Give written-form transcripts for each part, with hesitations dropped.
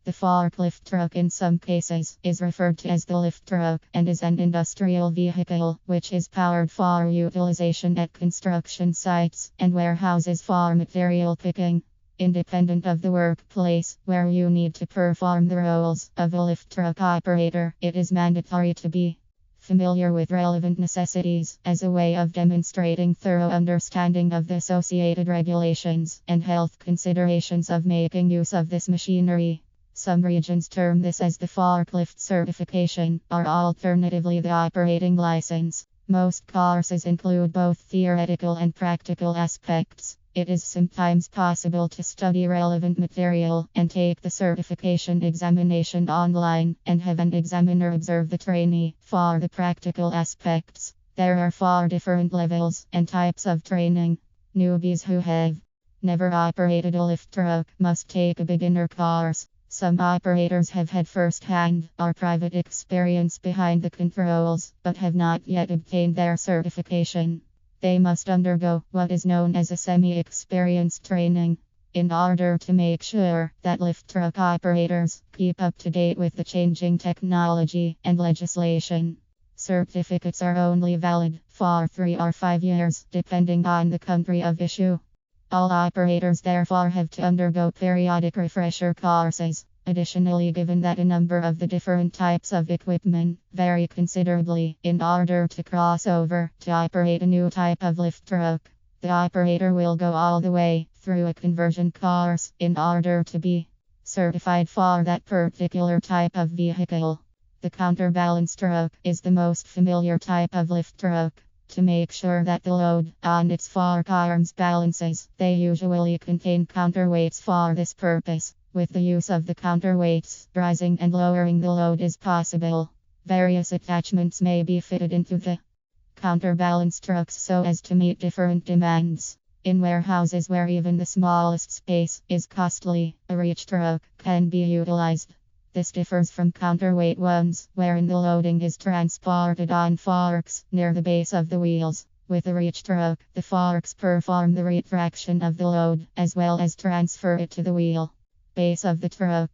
The forklift truck in some cases is referred to as the lift truck and is an industrial vehicle which is powered for utilization at construction sites and warehouses for material picking. Independent of the workplace where you need to perform the roles of a lift truck operator, it is mandatory to be familiar with relevant necessities as a way of demonstrating thorough understanding of the associated regulations and health considerations of making use of this machinery. Some regions term this as the forklift certification, or alternatively the operating license. Most courses include both theoretical and practical aspects. It is sometimes possible to study relevant material and take the certification examination online and have an examiner observe the trainee. For the practical aspects, there are 4 different levels and types of training. Newbies who have never operated a lift truck must take a beginner course. Some operators have had first-hand or private experience behind the controls, but have not yet obtained their certification. They must undergo what is known as a semi-experienced training. In order to make sure that lift truck operators keep up to date with the changing technology and legislation, certificates are only valid for 3 or 5 years, depending on the country of issue. All operators therefore have to undergo periodic refresher courses. Additionally, given that a number of the different types of equipment vary considerably in order to cross over to operate a new type of lift truck, the operator will go all the way through a conversion course in order to be certified for that particular type of vehicle. The counterbalance truck is the most familiar type of lift truck. To make sure that the load on its fork arms balances, they usually contain counterweights for this purpose. With the use of the counterweights, rising and lowering the load is possible. Various attachments may be fitted into the counterbalance trucks so as to meet different demands. In warehouses where even the smallest space is costly, a reach truck can be utilized. This differs from counterweight ones, wherein the loading is transported on forks near the base of the wheels. With a reach truck, the forks perform the retraction of the load, as well as transfer it to the wheel base of the truck.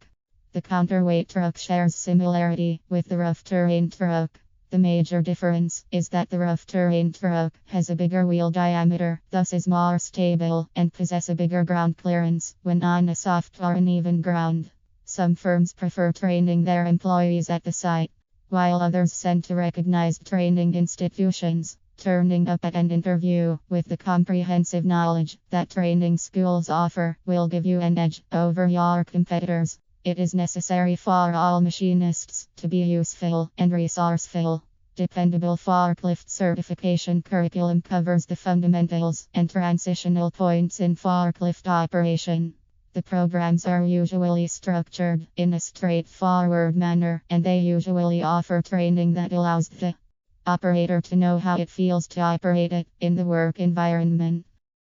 The counterweight truck shares similarity with the rough terrain truck. The major difference is that the rough terrain truck has a bigger wheel diameter, thus is more stable, and possess a bigger ground clearance when on a soft or uneven ground. Some firms prefer training their employees at the site, while others send to recognized training institutions. Turning up at an interview with the comprehensive knowledge that training schools offer will give you an edge over your competitors. It is necessary for all machinists to be useful and resourceful. Dependable forklift certification curriculum covers the fundamentals and transitional points in forklift operation. The programs are usually structured in a straightforward manner, and they usually offer training that allows the operator to know how it feels to operate it in the work environment.